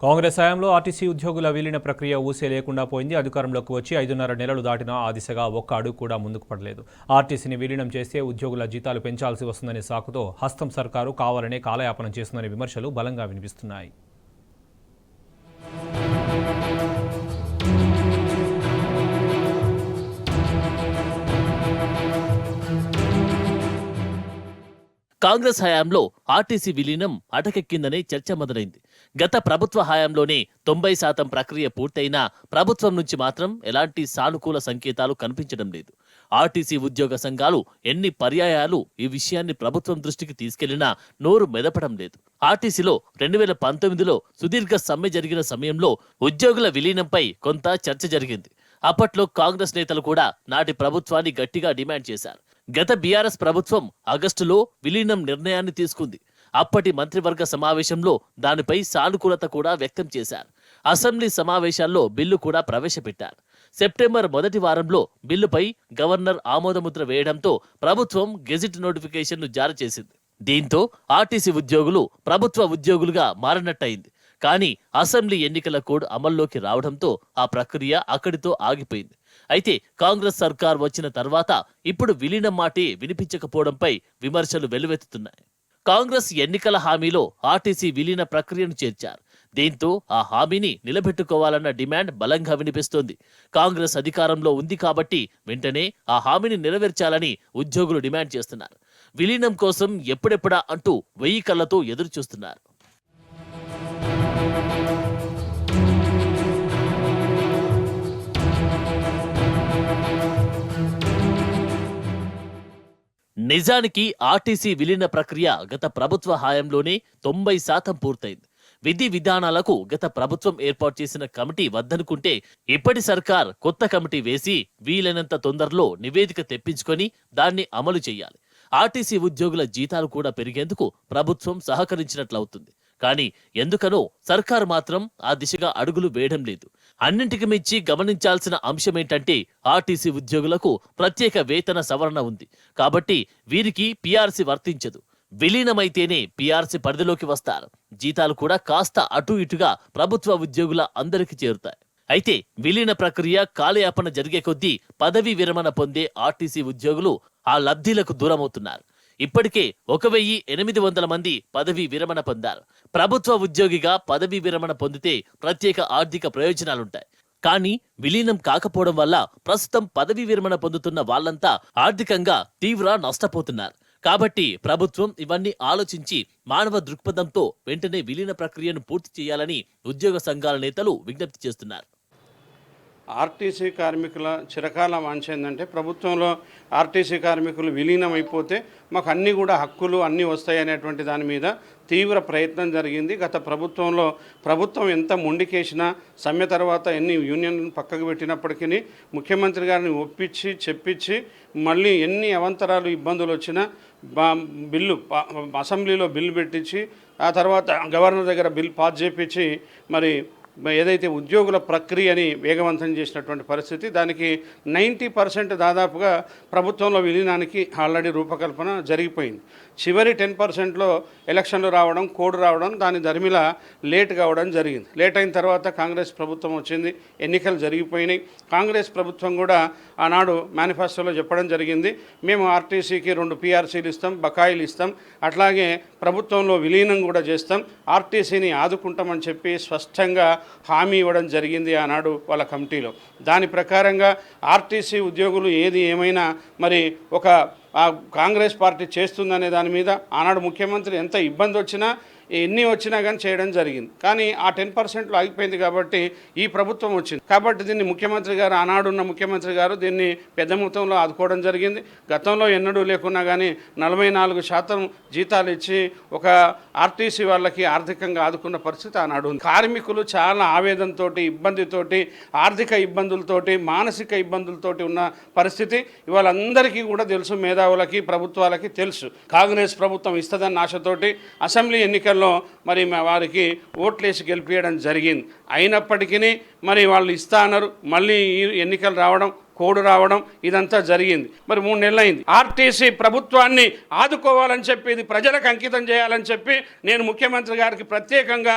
కాంగ్రెస్ హయాంలో ఆర్టీసీ ఉద్యోగుల విలీన ప్రక్రియ ఊసే లేకుండా పోయింది. అధికారంలోకి వచ్చి 5.5 నెలలు దాటినా ఆ దిశగా ఒక్క అడుగు కూడా ముందుకు పడలేదు. ఆర్టీసీని విలీనం చేస్తే ఉద్యోగుల జీతాలు పెంచాల్సి వస్తుందనే సాకుతో హస్తం సర్కారు కావాలనే కాలయాపన చేస్తుందనే విమర్శలు బలంగా వినిపిస్తున్నాయి. కాంగ్రెస్ హయాంలో ఆర్టీసీ విలీనం అటకెక్కిందనే చర్చ మొదలైంది. గత ప్రభుత్వ హయాంలోనే 90% ప్రక్రియ పూర్తయినా ప్రభుత్వం నుంచి మాత్రం ఎలాంటి సానుకూల సంకేతాలు కనిపించడం లేదు. ఆర్టీసీ ఉద్యోగ సంఘాలు ఎన్ని పర్యాయాలు ఈ విషయాన్ని ప్రభుత్వం దృష్టికి తీసుకెళ్లినా నోరు మెదపడం లేదు. ఆర్టీసీలో 2019లో సుదీర్ఘ సమ్మె జరిగిన సమయంలో ఉద్యోగుల విలీనంపై కొంత చర్చ జరిగింది. అప్పట్లో కాంగ్రెస్ నేతలు కూడా నాటి ప్రభుత్వాన్ని గట్టిగా డిమాండ్ చేశారు. గత బీఆర్ఎస్ ప్రభుత్వం ఆగస్టులో విలీనం నిర్ణయాన్ని తీసుకుంది. అప్పటి మంత్రివర్గ సమావేశంలో దానిపై సానుకూలత కూడా వ్యక్తం చేశారు. అసెంబ్లీ సమావేశాల్లో బిల్లు కూడా ప్రవేశపెట్టారు. సెప్టెంబర్ మొదటి వారంలో బిల్లుపై గవర్నర్ ఆమోదముద్ర వేయడంతో ప్రభుత్వం గెజిట్ నోటిఫికేషన్ను జారీ చేసింది. దీంతో ఆర్టీసీ ఉద్యోగులు ప్రభుత్వ ఉద్యోగులుగా మారినట్టయింది. కానీ అసెంబ్లీ ఎన్నికల కోడ్ అమల్లోకి రావడంతో ఆ ప్రక్రియ అక్కడితో ఆగిపోయింది. అయితే కాంగ్రెస్ సర్కార్ వచ్చిన తర్వాత ఇప్పుడు విలీనం మాటే వినిపించకపోవడంపై విమర్శలు వెల్లువెత్తుతున్నాయి. కాంగ్రెస్ ఎన్నికల హామీలో ఆర్టీసీ విలీన ప్రక్రియను చేర్చారు. దీంతో ఆ హామీని నిలబెట్టుకోవాలన్న డిమాండ్ బలంగా వినిపిస్తోంది. కాంగ్రెస్ అధికారంలో ఉంది కాబట్టి వెంటనే ఆ హామీని నెరవేర్చాలని ఉద్యోగులు డిమాండ్ చేస్తున్నారు. విలీనం కోసం ఎప్పుడెప్పుడా అంటూ 1000 కళ్లతో ఎదురు చూస్తున్నారు. నిజానికి ఆర్టీసీ విలీన ప్రక్రియ గత ప్రభుత్వ హయాంలోనే 90% పూర్తయింది. విధి విధానాలకు గత ప్రభుత్వం ఏర్పాటు చేసిన కమిటీ వద్దనుకుంటే ఇప్పటి సర్కార్ కొత్త కమిటీ వేసి వీలైనంత తొందరలో నివేదిక తెప్పించుకొని దాన్ని అమలు చేయాలి. ఆర్టీసీ ఉద్యోగుల జీతాలు కూడా పెరిగేందుకు ప్రభుత్వం సహకరించినట్లవుతుంది. కానీ ఎందుకనో సర్కారు మాత్రం ఆ దిశగా అడుగులు వేయడం లేదు. అన్నింటికి మించి గమనించాల్సిన అంశమేంటంటే ఆర్టీసీ ఉద్యోగులకు ప్రత్యేక వేతన సవరణ ఉంది. కాబట్టి వీరికి పీఆర్సీ వర్తించదు. విలీనమైతేనే పీఆర్సీ పరిధిలోకి వస్తారు. జీతాలు కూడా కాస్త అటు ఇటుగా ప్రభుత్వ ఉద్యోగుల అందరికీ చేరుతాయి. అయితే విలీన ప్రక్రియ కాలయాపన జరిగే కొద్దీ పదవీ విరమణ పొందే ఆర్టీసీ ఉద్యోగులు ఆ లబ్ధిలకు దూరమవుతున్నారు. ఇప్పటికే 1800 మంది పదవీ విరమణ పొందారు. ప్రభుత్వ ఉద్యోగిగా పదవీ విరమణ పొందితే ప్రత్యేక ఆర్థిక ప్రయోజనాలుంటాయి. కానీ విలీనం కాకపోవడం వల్ల ప్రస్తుతం పదవీ విరమణ పొందుతున్న వాళ్లంతా ఆర్థికంగా తీవ్ర నష్టపోతున్నారు. కాబట్టి ప్రభుత్వం ఇవన్నీ ఆలోచించి మానవ దృక్పథంతో వెంటనే విలీన ప్రక్రియను పూర్తి చేయాలని ఉద్యోగ సంఘాల నేతలు విజ్ఞప్తి చేస్తున్నారు. ఆర్టీసీ కార్మికుల చిరకాల వాంఛ ఏంటంటే ప్రభుత్వంలో ఆర్టీసీ కార్మికులు విలీనం అయిపోతే మాకు అన్నీ కూడా హక్కులు అన్నీ వస్తాయి అనేటువంటి దాని మీద తీవ్ర ప్రయత్నం జరిగింది. గత ప్రభుత్వంలో ప్రభుత్వం ఎంత మొండికేసినా సమ్మె తర్వాత ఎన్ని యూనియన్లను పక్కకు పెట్టినప్పటికీ ముఖ్యమంత్రి గారిని ఒప్పించి చెప్పించి మళ్ళీ ఎన్ని అవంతరాలు ఇబ్బందులు వచ్చినా బిల్లు అసెంబ్లీలో బిల్లు పెట్టించి ఆ తర్వాత గవర్నర్ దగ్గర బిల్ పాస్ చేయించి మరి ఏదైతే ఉద్యోగుల ప్రక్రియని వేగవంతం చేసినటువంటి పరిస్థితి, దానికి 90% దాదాపుగా ప్రభుత్వంలో విలీనానికి ఆల్రెడీ రూపకల్పన జరిగిపోయింది. చివరి 10%లో ఎలక్షన్లు రావడం, కోడ్ రావడం, దాని దరిమిలా లేట్ కావడం జరిగింది. లేట్ అయిన తర్వాత కాంగ్రెస్ ప్రభుత్వం వచ్చింది, ఎన్నికలు జరిగిపోయినాయి. కాంగ్రెస్ ప్రభుత్వం కూడా ఆనాడు మేనిఫెస్టోలో చెప్పడం జరిగింది, మేము ఆర్టీసీకి 2 పీఆర్సీలు ఇస్తాం, బకాయిలు ఇస్తాం, అట్లాగే ప్రభుత్వంలో విలీనం కూడా చేస్తాం, ఆర్టీసీని ఆదుకుంటామని చెప్పి స్పష్టంగా హామీ ఇవ్వడం జరిగింది ఆనాడు వాళ్ళ కమిటీలో. దాని ప్రకారంగా ఆర్టీసీ ఉద్యోగులు ఏది ఏమైనా మరి ఒక కాంగ్రెస్ పార్టీ చేస్తుందనే దాని మీద ఆనాడు ముఖ్యమంత్రి ఎంత ఇబ్బంది వచ్చినా ఎన్ని వచ్చినా కానీ చేయడం జరిగింది. కానీ ఆ 10%లో ఆగిపోయింది కాబట్టి ఈ ప్రభుత్వం వచ్చింది. కాబట్టి దీన్ని ముఖ్యమంత్రి గారు, ఆనాడున్న ముఖ్యమంత్రి గారు దీన్ని పెద్ద మొత్తంలో ఆదుకోవడం జరిగింది. గతంలో ఎన్నడూ లేకున్నా కానీ 44% జీతాలు ఇచ్చి ఒక ఆర్టీసీ వాళ్ళకి ఆర్థికంగా ఆదుకున్న పరిస్థితి ఆనాడు ఉంది. కార్మికులు చాలా ఆవేదనతోటి, ఇబ్బందితోటి, ఆర్థిక ఇబ్బందులతోటి, మానసిక ఇబ్బందులతోటి ఉన్న పరిస్థితి ఇవాళ అందరికీ కూడా తెలుసు. మేధావులకి, ప్రభుత్వాలకి తెలుసు. కాంగ్రెస్ ప్రభుత్వం ఇస్తుందన్న ఆశతోటి అసెంబ్లీ ఎన్నికల్లో మరి వారికి ఓట్లేసి గెలిపించడం జరిగింది. అయినప్పటికీ మరి వాళ్ళు ఇస్తా అన్నారు, మళ్ళీ ఎన్నికలు రావడం, కోడ్ రావడం, ఇదంతా జరిగింది. మరి 3 నెలలు అయింది. ఆర్టీసీ ప్రభుత్వాన్ని ఆదుకోవాలని చెప్పి, ఇది ప్రజలకు అంకితం చేయాలని చెప్పి నేను ముఖ్యమంత్రి గారికి ప్రత్యేకంగా